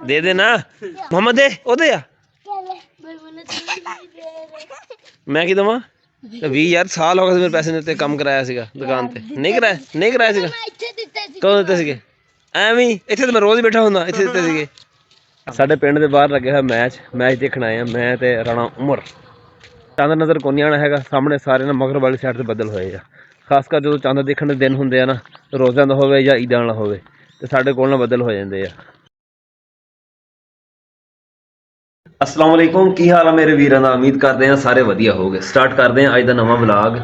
दे देना मोहम्मद दे ओ दे आ मैं की दवा 20 यार साल हो गए मेरे पैसे ਦਿੱਤੇ ਕੰਮ ਕਰਾਇਆ ਸੀਗਾ ਦੁਕਾਨ ਤੇ ਨਹੀਂ ਕਰਾਇਆ ਸੀਗਾ ਕਦੋਂ ਦਿੱਤੇ ਸੀਗੇ ਐਵੇਂ ਇੱਥੇ ਤਾਂ ਮੈਂ ਰੋਜ਼ ਬੈਠਾ ਹੁੰਦਾ ਇੱਥੇ ਦਿੱਤੇ ਸੀਗੇ ਸਾਡੇ ਪਿੰਡ ਦੇ ਬਾਹਰ ਲੱਗਿਆ ਹੋਇਆ ਮੈਚ ਦੇਖਣ ਆਏ ਆ ਮੈਂ ਤੇ ਰਾਣਾ ਉਮਰ ਚੰਦ ਨਜ਼ਰ ਕੋਈ ਨਹੀਂ ਆਉਣਾ ਹੈਗਾ ਸਾਹਮਣੇ ਸਾਰੇ ਨਾ ਮਗਰ ਵਾਲੀ ਸਾਈਡ ਤੇ ਬੱਦਲ ਹੋਏ ਆ ਖਾਸ ਕਰ ਜਦੋਂ ਚੰਦ ਦੇਖਣ ਦੇ ਦਿਨ ਹੁੰਦੇ ਆ ਨਾ ਰੋਜ਼ਾਂ ਦਾ ਹੋਵੇ ਜਾਂ ਈਦਾਂ ਵਾਲਾ ਹੋਵੇ ਤੇ ਸਾਡੇ ਕੋਲ ਨਾ ਬੱਦਲ ਹੋ ਜਾਂਦੇ ਆ। अस्सलाम वालेकुम की हाल है मेरे वीरों का उम्मीद करते हैं सारे वधिया हो गए स्टार्ट करते हैं अज का नवा व्लॉग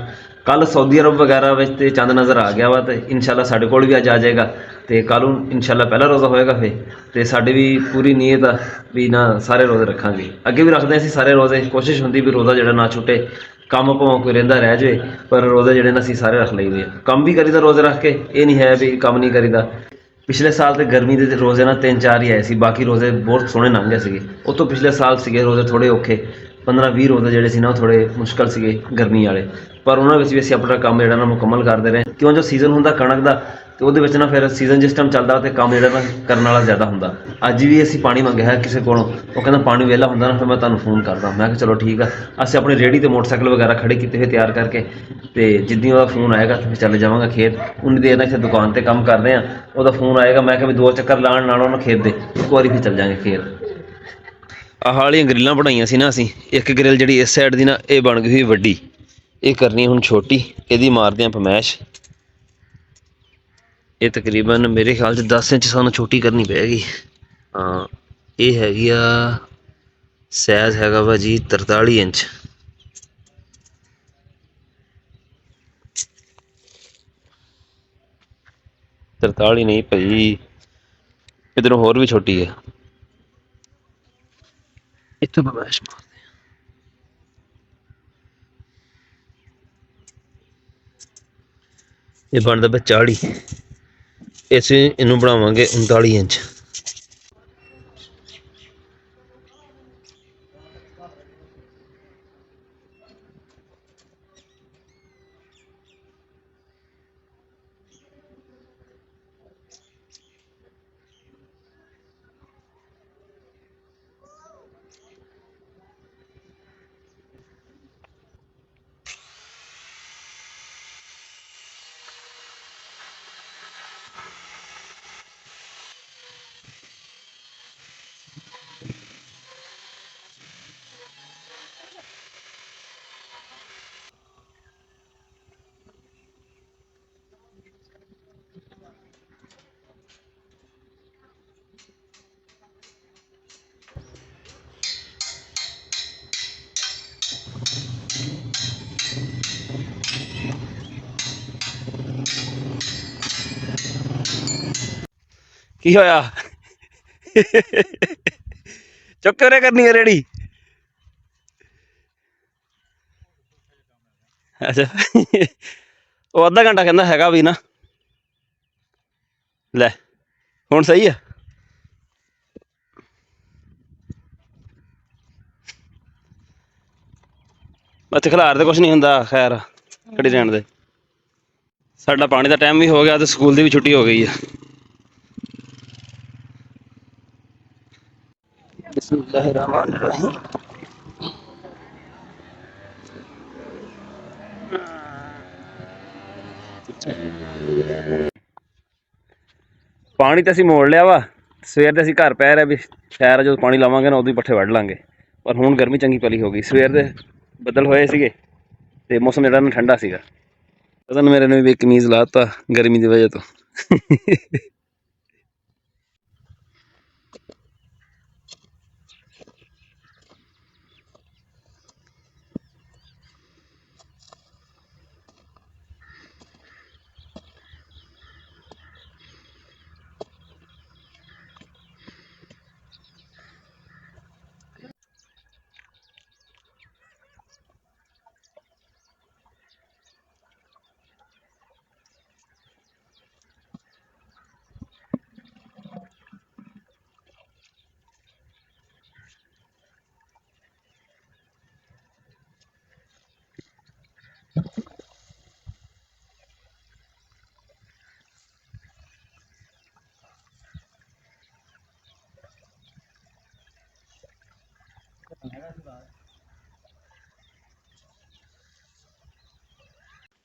कल सऊदी अरब वगैरह में तो चंद नज़र आ गया वा तो इंशाल्लाह साढ़े कोल भी अज आ जाएगा तो कल इंशाल्लाह पहला रोज़ा होएगा फिर तो साड़ी भी पूरी नीयत आ भी ना सारे रोज़े रखांगे अगे भी रखते हैं सारे रोज़े कोशिश होंगी भी रोज़ा जो ना छुटे काम भावें कोई रहिंदा रह जाए पर रोज़े जोड़े ना असीं सारे रख लईदे काम भी करीदा रोज़े रख के ये नहीं है भी काम नहीं करीदा। पिछले साल तो गर्मी के रोज़े ना 3-4 ही आए थे बाकी रोज़े बहुत सोहने लंघ गए थे उस तो पिछले साल से रोज़े थोड़े औखे 15-20 रोज़े जोड़े से ना थोड़े मुश्किल से गर्मी वाले पर उन्होंने भी असीं अपना काम जोड़ा ना मुकम्मल करते रहे क्यों जो सीजन होंगे कणक का तो वो ना फिर सीजन जिस टाइम चलता तो काम जोड़ा ना करने वाला ज़्यादा होंगे अज भी असीं पानी मंगया है किसी को कहना पानी वेला होंगे ना फिर मैं तुम्हें फोन करदा मैं चलो ठीक है असीं अपनी रेहड़ी तो मोटरसाइकिल वगैरह खड़े किए हुए तैयार करके तो जिद्दी वह फोन आएगा तो फिर चले जावांगा खेत उन्नी देर ना इतने दुकान पर काम करते हैं वह फोन आएगा मैं कि 2 चक्कर लाने नालों खेत दे एक बार फिर चल जाएंगे खेत। आह वाली ग्रिल्लां बनाईयां सी ना असीं एक ग्रिल जिहड़ी इस साइड दी ना ये बन गई हुई वड्डी ये करनी हुण छोटी इहदी मारदे आं फरमैश ये तकरीबन मेरे ख्याल से 10 इंच सानूं छोटी करनी पैगी। हाँ ये हैगी आ साइज हैगा वा जी 43 इंच 43 नहीं भाई इधरों होर भी छोटी है इतों फरमैश मारदे ये बनता पिया 40 इसे इनू बनावांगे 39 इंच। की होया चुक के करनी है रेडी अच्छा वो अद्धा घंटा कहना हैगा भी ना ले हुण सही है बच्चे खिलार तो कुछ नहीं होंदा खैर खड़ी रहने दे साडा पानी का टाइम भी हो गया तो स्कूल की भी छुट्टी हो गई है। बिस्मिल्लाहिर्रहमानिर्रहीम पानी तो असीं मोड़ लिया वा सवेर दे असीं घर पै रहे भी शहर जो पानी लावांगे ना उदों ही पट्ठे वढ़ लांगे पर हुण गर्मी चंगी भली हो गई सवेर दे बदल होए सीगे ते मौसम जिहड़ा ना ठंडा सीगा पता नहीं मेरे ने भी कमीज लाता गर्मी की वजह तो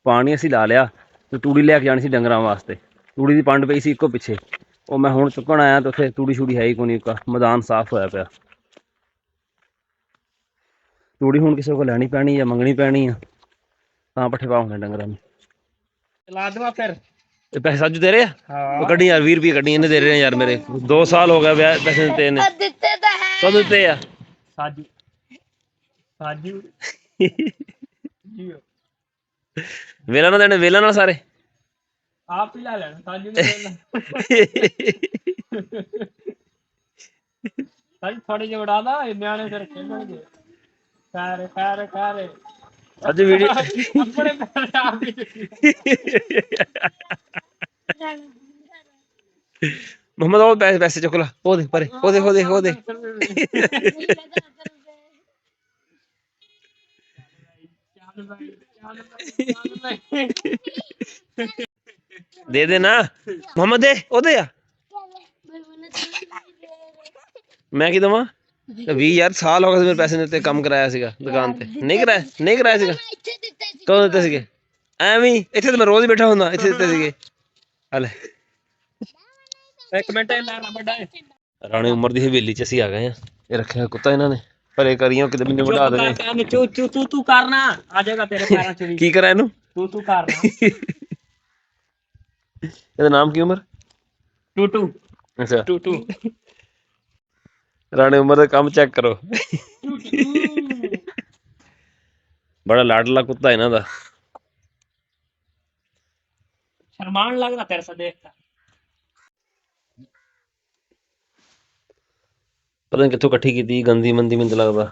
ਪਾਣੀ ਅਸੀਂ ਲਾ ਲਿਆ ਤੇ ਤੂੜੀ ਲੈ ਕੇ ਜਾਣੀ ਸੀ ਡੰਗਰਾਂ ਵਾਸਤੇ। ਤੂੜੀ ਦੀ ਪੰਡ ਪਈ ਸੀ ਇੱਕੋ ਪਿੱਛੇ, ਉਹ ਮੈਂ ਹੁਣ ਚੁੱਕਣ ਆਇਆ ਤੇ ਉੱਥੇ ਤੂੜੀ ਛੂੜੀ ਹੈ ਹੀ ਕੋਈ ਨਹੀਂ, ਮੈਦਾਨ ਸਾਫ਼ ਹੋਇਆ ਪਿਆ। ਤੂੜੀ ਹੁਣ ਕਿਸੇ ਕੋਲ ਲੈਣੀ ਪੈਣੀ ਜਾਂ ਮੰਗਣੀ ਪੈਣੀ ਆ, ਤਾਂ ਪੱਠੇ ਪਾਉਣੇ ਡੰਗਰਾਂ ਨੂੰ। ਚਲਾ ਦੇਵਾਂ ਫਿਰ ਇਹ ਪੈਸੇ ਸਾਜੂ ਦੇ ਰਹੇ ਆ? ਹਾਂ ਉਹ ਕੱਢੀ ਯਾਰ, 20 ਰੁਪਏ ਕੱਢੀ, ਇਹਨੇ ਦੇ ਰਹੇ ਯਾਰ। ਮੇਰੇ 2 ਸਾਲ ਹੋ ਗਿਆ ਵਿਆਹ, ਪੈਸੇ ਦਿੱਤੇ ਇਹਨੇ। ਦਿੱਤੇ ਤਾਂ ਹੈ। ਕਦੋਂ ਦਿੱਤੇ ਆ? ਸਾਜੂ ਸਾਜੂ ਜੀਓ ਵੇਲਾ ਨਾਲ ਦੇਣੇ, ਵੇਲਾ ਨਾਲ ਸਾਰੇ। ਆਪ ਹੀ ਲੈ ਲੈਣਾ ਸਾਜੂ ਨੇ ਲੈਣਾ। ਸਾਜੂ ਥੋੜੇ ਜਿਹਾ ਉਡਾ ਦਾ, ਇਹ ਨਿਆਣੇ ਫਿਰ ਖੇਡਣਗੇ। ਸਾਰੇ ਸਾਰੇ ਸਾਰੇ ਅੱਜ ਵੀਡੀਓ ਆਪਣੇ ਪੈਰ ਆਪ ਹੀ ਚੁੱਕੀ। ਮੁਹੰਮਦ ਉਹ ਪੈਸੇ ਚੁੱਕ ਲਾ, ਉਹਦੇ ਪਰੇ, ਉਹਦੇ ਦੇ ਦੇ ਨਾ ਮੁਹੰਮਦ, ਦੇ ਉਹਦੇ ਆ। ਮੈਂ ਕੀ ਦਵਾਂ? 20 ਯਾਰ, ਸਾਲ ਹੋ ਗਏ ਮੇਰੇ ਪੈਸੇ ਦਿੱਤੇ, ਕੰਮ ਕਰਾਇਆ ਸੀਗਾ ਦੁਕਾਨ ਤੇ। ਨਹੀਂ ਕਰਾਇਆ ਸੀਗਾ। ਕਦੋਂ ਦਿੱਤੇ ਸੀਗੇ? ਐਵੇਂ ਇੱਥੇ ਤਾਂ ਮੈਂ ਰੋਜ਼ ਬੈਠਾ ਹੁੰਦਾ, ਇੱਥੇ ਦਿੱਤੇ ਸੀਗੇ। ਹਲੇ ਇੱਕ ਮਿੰਟ ਲੈਣਾ ਵੱਡਾ ਰਾਣੀ ਉਮਰ ਦੀ ਹਵੇਲੀ ਚ ਅਸੀਂ ਆ ਗਏ ਆ। ਇਹ ਰੱਖਿਆ ਕੁੱਤਾ ਇਹਨਾਂ ਨੇ, ਪਰੇ ਕਰੀਓ ਕਿਤੇ ਮੈਨੂੰ ਵਢਾ ਦੇਣੇ। ਤੂੰ ਕਰਨਾ ਆ ਜਾਏਗਾ ਤੇਰੇ ਪੈਰਾਂ ਚ ਵੀ। ਕੀ ਕਰਾਂ ਇਹਨੂੰ? ਤੂੰ ਕਰਨਾ। ਇਹਦਾ ਨਾਮ ਕੀ? ਉਮਰ ਟੂਟੂ ਅੱਛਾ। ਟੂਟੂ ਰਾਣੀ ਉਮਰ ਦਾ ਕੰਮ ਚੈੱਕ ਕਰੋ। ਬੜਾ ਲਾਡਲਾ ਕੁੱਤਾ ਇਹਨਾਂ ਦਾ। शर्मान लग रहा तेरे से देखता। पता नहीं कितों इकट्ठी की थी, गंदी मंदी में लगता।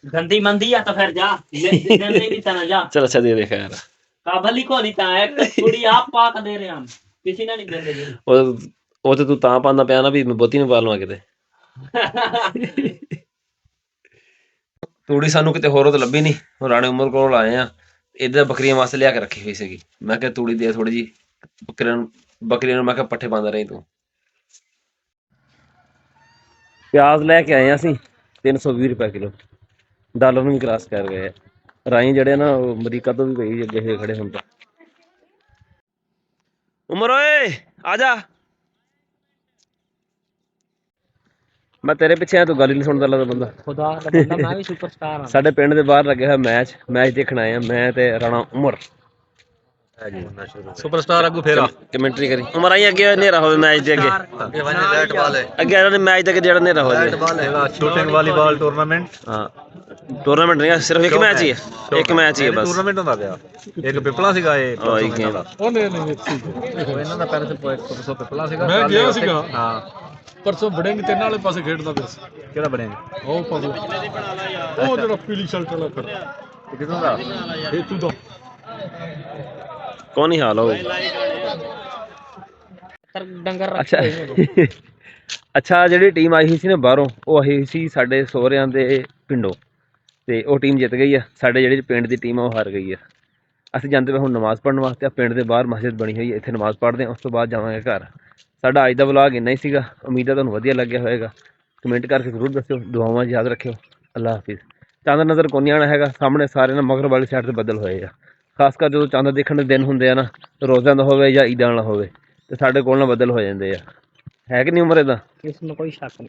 गंदी मंदी या तो फिर जा गंदी भी तना जा। चल अच्छा दे देखा यार। काबली को नहीं ता है, थोड़ी आप पा के दे रहे हम, किसी ने नहीं दे रहे। वो तो तू ता पांदा पिया ना भी मैं बोती ने पालवा किते। तूड़ी सानू किते होरों तो लभी नहीं, और राणी उमर कोल आए आ। इधर बकरियां वास्ते लिया के रखी हुई सी। मैं क्या तूड़ी दे थोड़ी जी बकरियां मैं क्या पट्ठे पांदा रही तू। प्याज लैके आए असीं 320 रुपए किलो, डॉलर भी क्रॉस कर गए। राई जड़े ना अमरीका तो भी गई अगे खड़े हुंदा। उमर ओए आजा, मैं तेरे पिछे आ, तू गल ही नहीं सुनदा लगदा बंदा। खुदा दा बंदा मैं भी सुपरस्टार हां। साडे पिंड दे बाहर लगे है मैच देखण आए हैं, मैं ते राणा उमर। सुपरस्टार अगू फेरा कमेंट्री करी उमर आई अगे नेरा होवे मैच दे अगे बैट बॉल है अगे इन्होंने मैच दे जेड़ा नेरा हो जाए। बॉल है शूटिंग वॉलीबॉल टूर्नामेंट। हां टूर्नामेंट नहीं, सिर्फ एक मैच ही है, एक मैच ही है बस। टूर्नामेंट होंदा पिया एक पिपला सीगा ये एक गेम ਉਹ ਇਹਨਾਂ ਦਾ ਪੈਰ ਤੇ ਪਰਸੋਂ ਪਿਪਲਾ ਸੀਗਾ। ਮੈਂ ਗਿਆ ਸੀਗਾ ਹਾਂ ਪਰਸੋਂ ਬੜਿੰਗ ਤੇ ਨਾਲੇ ਪਾਸੇ ਖੇਡਦਾ ਪਿਆ ਸੀ। ਕਿਹੜਾ ਬਣੇਗਾ ਉਹ ਪਾਸੇ ਉਹ ਜਿਹੜਾ ਪੀਲੀ ਸ਼ਰਟ ਵਾਲਾ ਖੜਾ ਕਿਦੋਂ ਦਾ ਇਹ ਤੂੰ ਤਾਂ कौन ही हाल हो। डंगर अच्छा अच्छा ਜਿਹੜੀ ਟੀਮ ਆਈ ਸੀ ਨਾ ਬਾਹਰੋਂ, ਉਹ ਆਈ ਸੀ ਸਾਡੇ ਸਹੁਰਿਆਂ ਦੇ ਪਿੰਡੋਂ, ਤੇ ਉਹ ਟੀਮ ਜਿੱਤ ਗਈ ਆ। ਸਾਡੇ ਜਿਹੜੀ ਪਿੰਡ ਦੀ ਟੀਮ ਆ ਉਹ ਹਾਰ ਗਈ ਆ। ਅਸੀਂ ਜਾਂਦੇ ਪਏ ਹੁਣ ਨਮਾਜ਼ ਪੜ੍ਹਨ ਵਾਸਤੇ। ਪਿੰਡ ਦੇ ਬਾਹਰ ਮਸਜਿਦ ਬਣੀ ਹੋਈ ਹੈ, ਇੱਥੇ ਨਮਾਜ਼ ਪੜ੍ਹਦੇ ਹਾਂ, ਉਸ ਤੋਂ ਬਾਅਦ ਜਾਵਾਂਗੇ ਘਰ। ਸਾਡਾ ਅੱਜ ਦਾ ਵਲੌਗ ਇੰਨਾ ਹੀ ਸੀਗਾ, ਉਮੀਦ ਹੈ ਤੁਹਾਨੂੰ ਵਧੀਆ ਲੱਗਿਆ ਹੋਵੇਗਾ। ਕਮੈਂਟ ਕਰਕੇ ਜ਼ਰੂਰ ਦੱਸਿਓ, ਦੁਆਵਾਂ ਯਾਦ ਰੱਖਿਓ। ਅੱਲਾ ਹਾਫਿਜ਼। ਚੰਦ ਨਜ਼ਰ ਕੋਈ ਨਹੀਂ ਆਉਣਾ ਹੈਗਾ, ਸਾਹਮਣੇ ਸਾਰੇ ਨਾ ਮਗਰ ਵਾਲੀ ਸਾਈਡ ਤੇ ਬੱਦਲ ਹੋਏ ਆ। ਖਾਸ ਕਰ ਜਦੋਂ ਚੰਦ ਦੇਖਣ ਦੇ ਦਿਨ ਹੁੰਦੇ ਆ ਨਾ, ਰੋਜ਼ਾਂ ਦਾ ਹੋਵੇ ਜਾਂ ਈਦਾਂ ਵਾਲਾ ਹੋਵੇ, ਤੇ ਸਾਡੇ ਕੋਲ ਨਾ ਬੱਦਲ ਹੋ ਜਾਂਦੇ ਆ। ਹੈ ਕਿ ਨਹੀਂ ਉਮਰ ਇਹਦਾ? इसमें कोई शक नहीं।